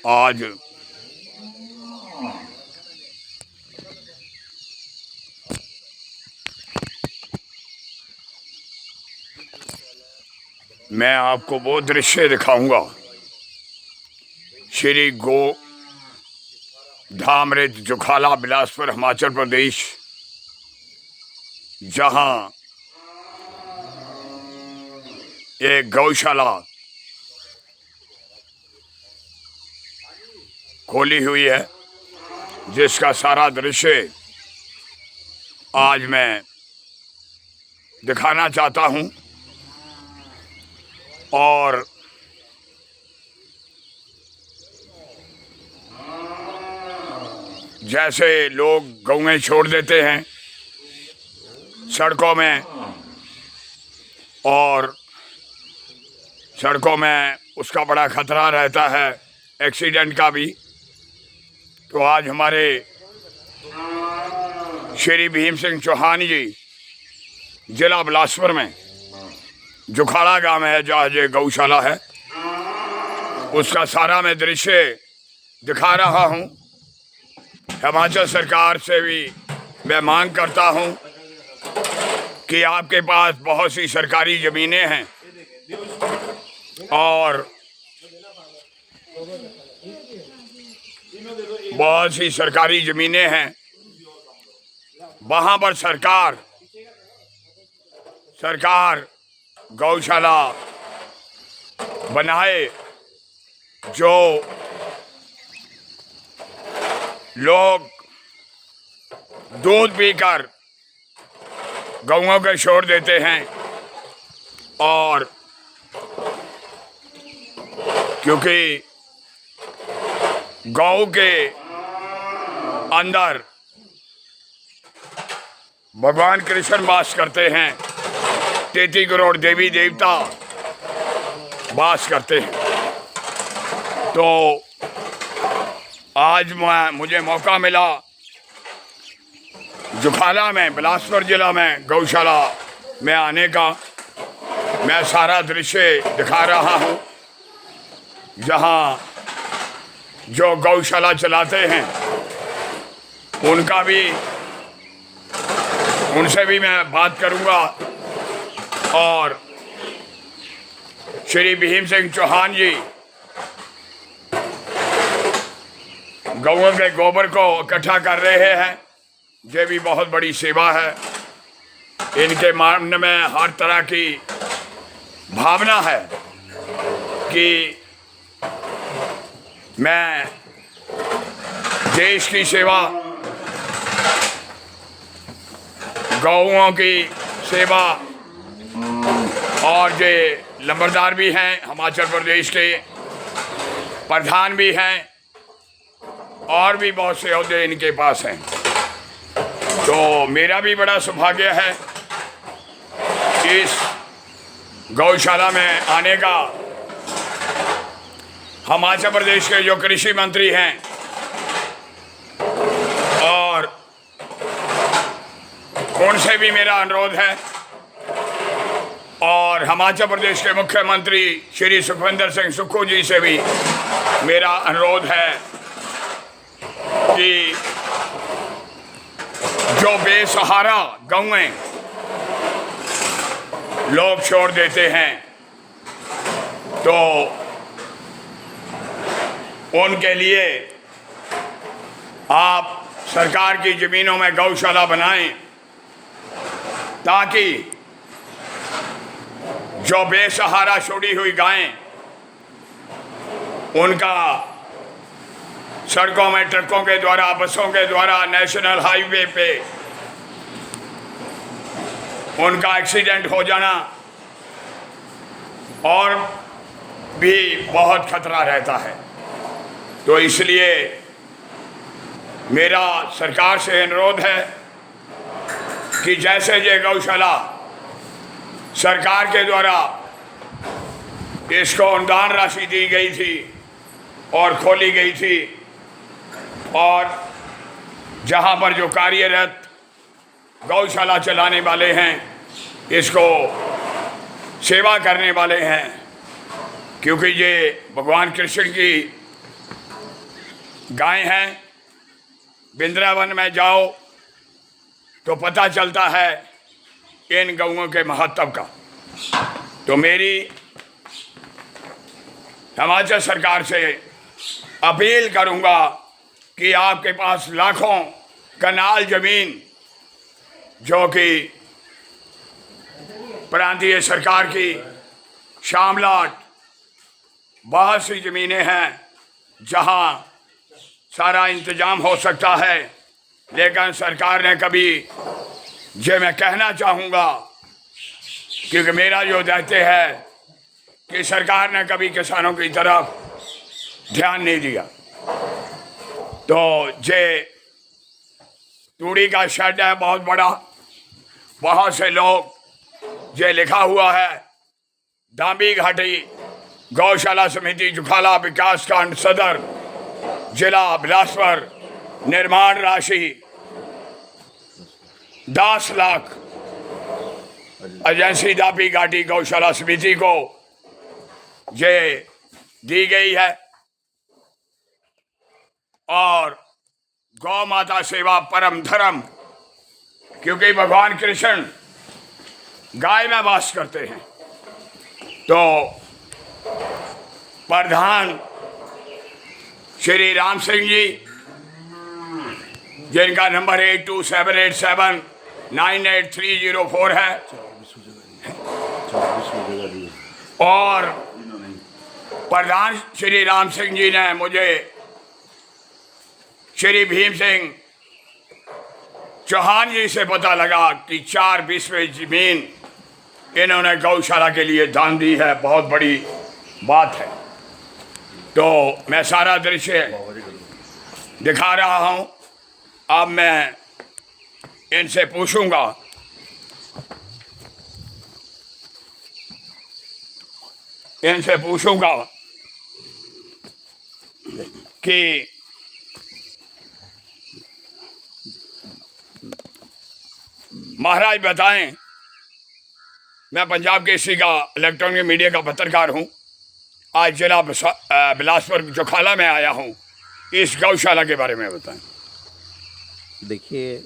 आज मैं आपको वो दृश्य दिखाऊंगा श्री गो धामृत जुखाला बिलासपुर हिमाचल प्रदेश, जहां एक गौशाला खोली हुई है, जिसका सारा दृश्य आज मैं दिखाना चाहता हूं। और जैसे लोग गौएं छोड़ देते हैं सड़कों में, और सड़कों में उसका बड़ा खतरा रहता है, एक्सीडेंट का भी। तो आज हमारे श्री भीम सिंह चौहान जी जिला बिलासपुर में जुखाड़ा गांव है, जहाँ ये गौशाला है, उसका सारा मैं दृश्य दिखा रहा हूँ। हिमाचल सरकार से भी मैं मांग करता हूँ कि आपके पास बहुत सी सरकारी ज़मीनें हैं और बहुत सी सरकारी ज़मीनें हैं, वहाँ पर सरकार गौशाला बनाए, जो लोग दूध पीकर गौओं को छोड़ देते हैं, और क्योंकि गौ के अंदर भगवान कृष्ण वास करते हैं, 33 करोड़ देवी देवता वास करते हैं। तो आज मुझे मौका मिला जुखाला में, बिलासपुर जिला में गौशाला में आने का। मैं सारा दृश्य दिखा रहा हूँ, जहाँ जो गौशाला चलाते हैं उनसे भी मैं बात करूँगा। और श्री भीम सिंह चौहान जी गौओं के गोबर को इकट्ठा कर रहे हैं, ये भी बहुत बड़ी सेवा है। इनके मन में हर तरह की भावना है कि मैं देश की सेवा, गौओं की सेवा, और ये लंबरदार भी हैं, हिमाचल प्रदेश के प्रधान भी हैं, और भी बहुत से ओहदे इनके पास हैं। तो मेरा भी बड़ा सौभाग्य है इस गौशाला में आने का। हिमाचल प्रदेश के जो कृषि मंत्री हैं और उनसे भी मेरा अनुरोध है, और हिमाचल प्रदेश के मुख्यमंत्री श्री सुखविंदर सिंह सुक्खू जी से भी मेरा अनुरोध है कि जो बेसहारा गौएं लोग छोड़ देते हैं, तो उनके लिए आप सरकार की ज़मीनों में गौशाला बनाएं, ताकि जो बेसहारा छोड़ी हुई गायें, उनका सड़कों में ट्रकों के द्वारा, बसों के द्वारा, नेशनल हाईवे पे उनका एक्सीडेंट हो जाना और भी बहुत खतरा रहता है। तो इसलिए मेरा सरकार से अनुरोध है कि जैसे ये गौशाला सरकार के द्वारा इसको अनुदान राशि दी गई थी और खोली गई थी, और जहाँ पर जो कार्यरत गौशाला चलाने वाले हैं, इसको सेवा करने वाले हैं, क्योंकि ये भगवान कृष्ण की गाय हैं। वृंदावन में जाओ तो पता चलता है इन गौओं के महत्व का। तो मेरी हिमाचल सरकार से अपील करूंगा कि आपके पास लाखों कनाल जमीन जो कि प्रांतीय सरकार की शामलाट बहुत सी ज़मीनें हैं जहां सारा इंतजाम हो सकता है, लेकिन सरकार ने कभी, जो मैं कहना चाहूँगा, क्योंकि मेरा जो दायित्व है कि सरकार ने कभी किसानों की तरफ ध्यान नहीं दिया। तो जे तूड़ी का शेड है बहुत बड़ा, बहुत से लोग, जे लिखा हुआ है दांबी घाटी गौशाला समिति जुखाला विकास खंड सदर जिला बिलासपुर, निर्माण राशि 10 लाख एजेंसी दांबी घाटी गौशाला समिति को ये दी गई है। और गौ माता सेवा परम धर्म, क्योंकि भगवान कृष्ण गाय में वास करते हैं। तो प्रधान श्री राम सिंह जी, जिनका नंबर 8278798304 है, और प्रधान श्री राम सिंह जी ने मुझे श्री भीम सिंह चौहान जी से पता लगा कि 4 बिस्वे जमीन इन्होंने गौशाला के लिए दान दी है। बहुत बड़ी बात है। तो मैं सारा दृश्य दिखा रहा हूं। अब मैं इनसे पूछूंगा कि महाराज बताएं, मैं पंजाब केसरी का इलेक्ट्रॉनिक मीडिया का पत्रकार हूं। आज जिला बिलासपुर जुखाला में आया हूं। इस गौशाला के बारे में बताएं। देखिए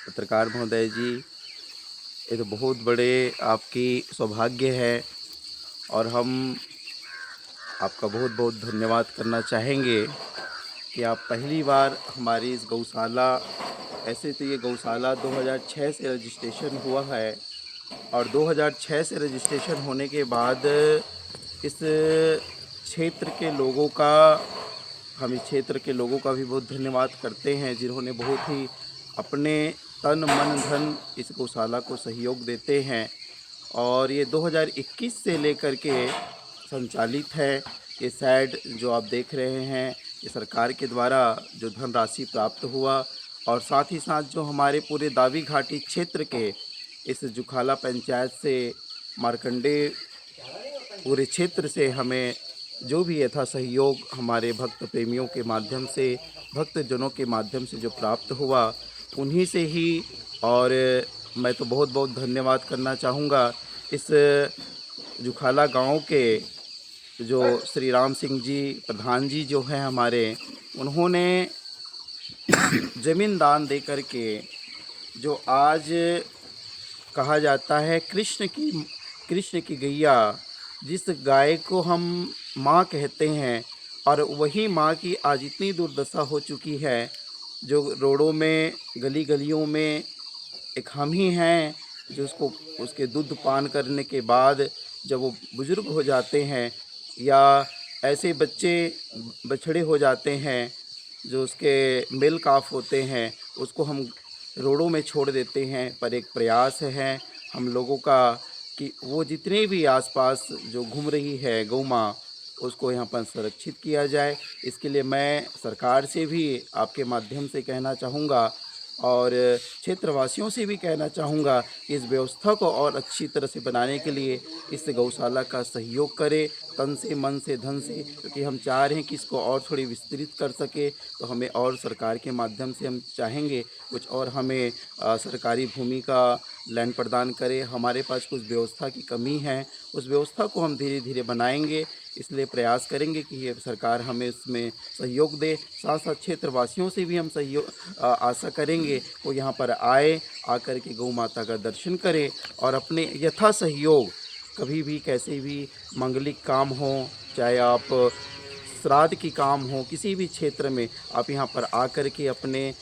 पत्रकार महोदय जी, ये तो बहुत बड़े आपकी सौभाग्य है और हम आपका बहुत बहुत धन्यवाद करना चाहेंगे कि आप पहली बार हमारी इस गौशाला, ऐसे तो ये गौशाला 2006 से रजिस्ट्रेशन हुआ है और 2006 से रजिस्ट्रेशन होने के बाद इस क्षेत्र के लोगों का, हम इस क्षेत्र के लोगों का भी बहुत धन्यवाद करते हैं जिन्होंने बहुत ही अपने तन मन धन इस गौशाला को सहयोग देते हैं। और ये 2021 से लेकर के संचालित है। ये शेड जो आप देख रहे हैं, ये सरकार के द्वारा जो धनराशि प्राप्त हुआ और साथ ही साथ जो हमारे पूरे दावी घाटी क्षेत्र के इस जुखाला पंचायत से, मार्कंडे पूरे क्षेत्र से हमें जो भी यथा सहयोग हमारे भक्त प्रेमियों के माध्यम से, भक्तजनों के माध्यम से जो प्राप्त हुआ, उन्हीं से ही। और मैं तो बहुत बहुत धन्यवाद करना चाहूँगा इस जुखाला गांव के जो श्री राम सिंह जी प्रधान जी जो हैं हमारे, उन्होंने ज़मीन दान दे कर के जो आज कहा जाता है कृष्ण की गैया, जिस गाय को हम माँ कहते हैं, और वही माँ की आज इतनी दुर्दशा हो चुकी है, जो रोडों में गली गलियों में एक हम ही हैं जो उसके दूध पान करने के बाद जब वो बुज़ुर्ग हो जाते हैं या ऐसे बच्चे बछड़े हो जाते हैं जो उसके मेल काफ होते हैं, उसको हम रोडों में छोड़ देते हैं। पर एक प्रयास है हम लोगों का कि वो जितने भी आसपास जो घूम रही है गौ माँ, उसको यहाँ पर संरक्षित किया जाए। इसके लिए मैं सरकार से भी आपके माध्यम से कहना चाहूँगा और क्षेत्रवासियों से भी कहना चाहूँगा कि इस व्यवस्था को और अच्छी तरह से बनाने के लिए इस गौशाला का सहयोग करें, तन से, मन से, धन से, क्योंकि हम चाह रहे हैं कि इसको और थोड़ी विस्तृत कर सके। तो हमें और सरकार के माध्यम से हम चाहेंगे कुछ और हमें सरकारी भूमि का लैंड प्रदान करे। हमारे पास कुछ व्यवस्था की कमी है, उस व्यवस्था को हम धीरे धीरे बनाएंगे, इसलिए प्रयास करेंगे कि ये सरकार हमें इसमें सहयोग दे। साथ साथ क्षेत्रवासियों से भी हम आशा करेंगे वो यहाँ पर आए, आकर के गौ माता का दर्शन करें और अपने यथा सहयोग कभी भी कैसे भी मांगलिक काम हो, चाहे आप श्राद्ध की काम हो, किसी भी क्षेत्र में आप यहाँ पर आकर के अपने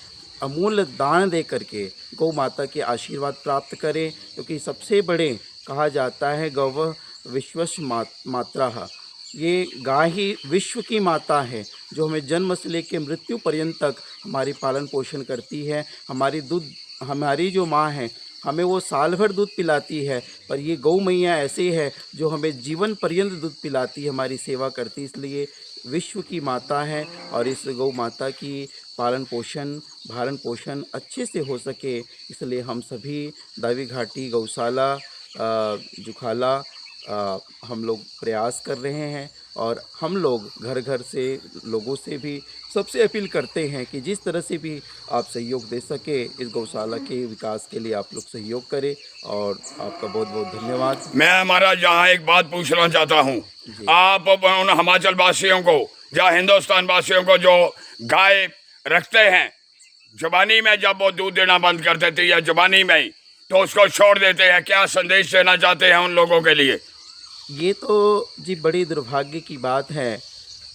अमूल्य दान दे करके गौ माता के आशीर्वाद प्राप्त करें, क्योंकि सबसे बड़े कहा जाता है गौ विश्वस्य मात्रा। ये गाय ही विश्व की माता है, जो हमें जन्म से लेकर मृत्यु पर्यंत तक हमारी पालन पोषण करती है। हमारी जो माँ है हमें वो साल भर दूध पिलाती है, पर ये गौ मैया ऐसे है जो हमें जीवन पर्यंत दूध पिलाती है, हमारी सेवा करती है। इसलिए विश्व की माता है और इस गौ माता की पालन पोषण भरण पोषण अच्छे से हो सके, इसलिए हम सभी दावी घाटी गौशाला जुखाला हम लोग प्रयास कर रहे हैं। और हम लोग घर घर से लोगों से भी सबसे अपील करते हैं कि जिस तरह से भी आप सहयोग दे सके इस गौशाला के विकास के लिए आप लोग सहयोग करें। और आपका बहुत बहुत धन्यवाद। मैं हमारा यहाँ एक बात पूछना चाहता हूँ, आप उन हिमाचल वासियों को या हिंदुस्तान वासियों को जो गाय रखते हैं, जुबानी में जब वो दूध देना बंद कर देती है जुबानी में ही, तो उसको छोड़ देते हैं, क्या संदेश देना चाहते हैं उन लोगों के लिए? ये तो जी बड़ी दुर्भाग्य की बात है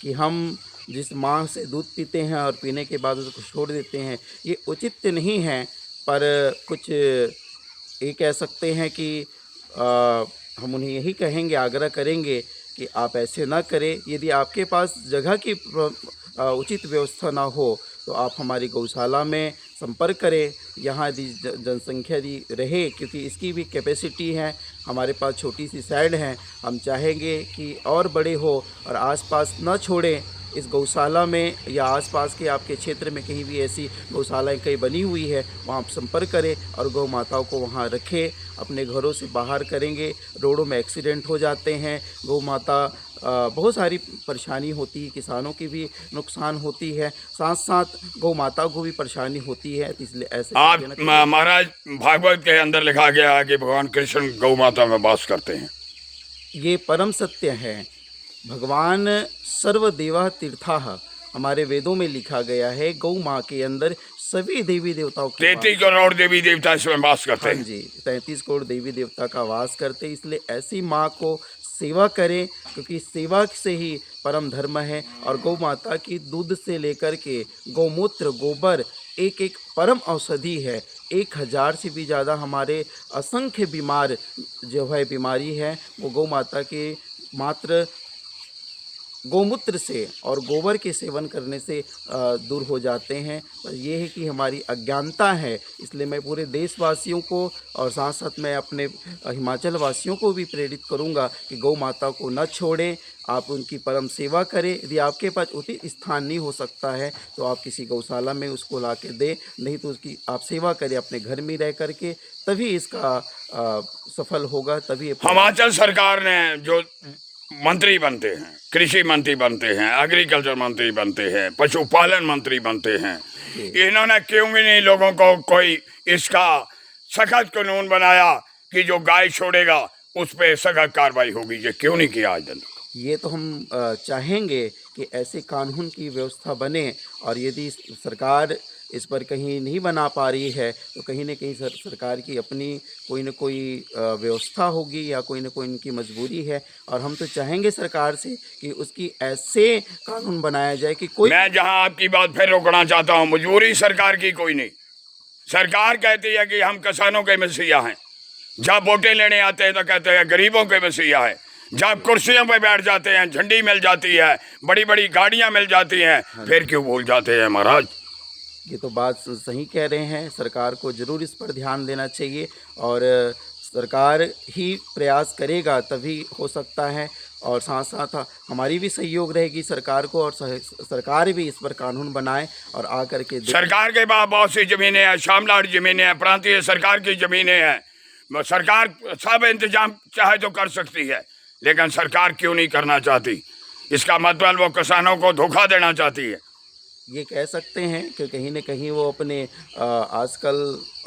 कि हम जिस माँ से दूध पीते हैं और पीने के बाद उसको छोड़ देते हैं, ये उचित नहीं है। पर कुछ ये कह सकते हैं कि हम उन्हें यही कहेंगे, आग्रह करेंगे कि आप ऐसे ना करें। यदि आपके पास जगह की उचित व्यवस्था ना हो तो आप हमारी गौशाला में संपर्क करें। यहाँ यदि जनसंख्या यदि रहे, क्योंकि इसकी भी कैपेसिटी है, हमारे पास छोटी सी साइड है, हम चाहेंगे कि और बड़े हो और आसपास न छोड़ें। इस गौशाला में या आसपास के आपके क्षेत्र में कहीं भी ऐसी गौशालाएँ कहीं बनी हुई है, वहाँ आप संपर्क करें और गौ माताओं को वहाँ रखें। अपने घरों से बाहर करेंगे, रोडों में एक्सीडेंट हो जाते हैं, गौ माता बहुत सारी परेशानी होती है, किसानों की भी नुकसान होती है, साथ साथ गौ माता को भी परेशानी होती है। इसलिए ऐसे आप महाराज भागवत के अंदर लिखा गया है कि भगवान कृष्ण गौ माता में वास करते हैं, ये परम सत्य है। भगवान सर्वदेवा तीर्थाः, हमारे वेदों में लिखा गया है, गौ माँ के अंदर सभी देवी देवताओं 33 करोड़ देवी देवता इसमें वास करते हैं। जी, 33 करोड़ देवी देवता का वास करते, इसलिए ऐसी माँ को सेवा करें, क्योंकि सेवा से ही परम धर्म है। और गौ माता की दूध से लेकर के गौमूत्र गोबर एक एक परम औषधि है। 1000 से भी ज़्यादा हमारे असंख्य बीमार जो है बीमारी है वो गौ माता के मात्र गौमूत्र से और गोबर के सेवन करने से दूर हो जाते हैं। पर यह है कि हमारी अज्ञानता है, इसलिए मैं पूरे देशवासियों को और साथ साथ मैं अपने हिमाचल वासियों को भी प्रेरित करूंगा कि गौ माता को न छोड़ें, आप उनकी परम सेवा करें। यदि आपके पास उचित स्थान नहीं हो सकता है तो आप किसी गौशाला में उसको ला के दें, नहीं तो उसकी आप सेवा करें अपने घर में रह करके, तभी इसका सफल होगा। तभी हिमाचल सरकार ने जो मंत्री बनते हैं, कृषि मंत्री बनते हैं, एग्रीकल्चर मंत्री बनते हैं, पशुपालन मंत्री बनते हैं, इन्होंने क्यों भी नहीं लोगों को कोई इसका सख्त कानून बनाया कि जो गाय छोड़ेगा उस पर सख्त कार्रवाई होगी? ये क्यों नहीं किया आज तक? ये तो हम चाहेंगे कि ऐसे कानून की व्यवस्था बने, और यदि सरकार इस पर कहीं नहीं बना पा रही है तो कहीं न कहीं सरकार की अपनी कोई न कोई व्यवस्था होगी या कोई न कोई इनकी मजबूरी है। और हम तो चाहेंगे सरकार से कि उसकी ऐसे कानून बनाया जाए कि कोई, मैं जहां आपकी बात फिर रोकना चाहता हूं, मजबूरी सरकार की कोई नहीं। सरकार कहती है कि हम किसानों के मसीहा हैं, जब वोटें लेने आते हैं तो कहते हैं गरीबों के मसीहा हैं, जब कुर्सियों पे बैठ जाते हैं, झंडी मिल जाती है, बड़ी बड़ी गाड़ियां मिल जाती हैं, फिर क्यों भूल जाते हैं महाराज? ये तो बात सही कह रहे हैं, सरकार को ज़रूर इस पर ध्यान देना चाहिए और सरकार ही प्रयास करेगा तभी हो सकता है। और साथ साथ हमारी भी सहयोग रहेगी सरकार को, और सरकार भी इस पर कानून बनाए और आकर के सरकार के पास बहुत सी ज़मीनें हैं, शामलाट ज़मीनें हैं, प्रांतीय सरकार की ज़मीनें हैं। सरकार सब इंतजाम चाहे तो कर सकती है, लेकिन सरकार क्यों नहीं करना चाहती? इसका मतलब वो किसानों को धोखा देना चाहती है। ये कह सकते हैं कि कहीं न कहीं वो अपने आजकल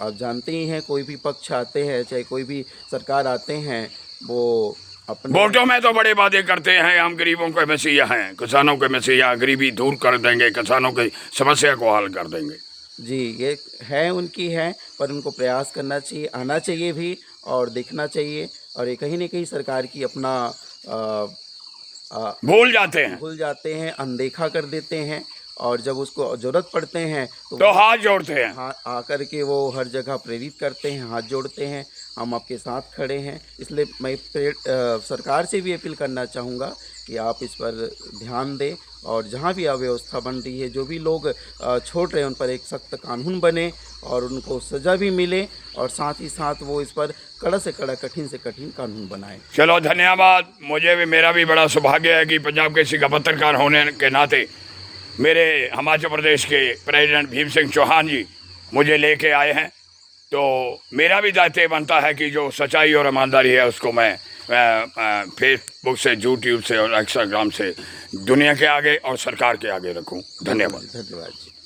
आप जानते ही हैं, कोई भी पक्ष आते हैं, चाहे कोई भी सरकार आते हैं, वो अपने वोटों में तो बड़े वादे करते हैं, हम गरीबों के मसीहा हैं, किसानों के मसीहा, गरीबी दूर कर देंगे, किसानों की समस्या को हल कर देंगे। जी, ये है उनकी है, पर उनको प्रयास करना चाहिए, आना चाहिए भी और देखना चाहिए। और ये कहीं न कहीं सरकार की अपना भूल जाते हैं, अनदेखा कर देते हैं, और जब उसको ज़रूरत पड़ते हैं तो हाथ जोड़ते हैं। हाँ, आकर के वो हर जगह प्रेरित करते हैं, हाथ जोड़ते हैं, हम आपके साथ खड़े हैं। इसलिए मैं सरकार से भी अपील करना चाहूँगा कि आप इस पर ध्यान दें, और जहाँ भी अव्यवस्था बन रही है, जो भी लोग छोड़ रहे हैं, उन पर एक सख्त कानून बने और उनको सज़ा भी मिले, और साथ ही साथ वो इस पर कड़ा से कड़ा, कठिन से कठिन कानून बनाए। चलो धन्यवाद। मेरा भी बड़ा सौभाग्य है कि पंजाब केसरी का पत्रकार होने के नाते मेरे हिमाचल प्रदेश के प्रेसिडेंट भीम सिंह चौहान जी मुझे लेके आए हैं, तो मेरा भी दायित्व बनता है कि जो सच्चाई और ईमानदारी है उसको मैं फेसबुक से, यूट्यूब से और इंस्टाग्राम से दुनिया के आगे और सरकार के आगे रखूं। धन्यवाद। धन्यवाद जी।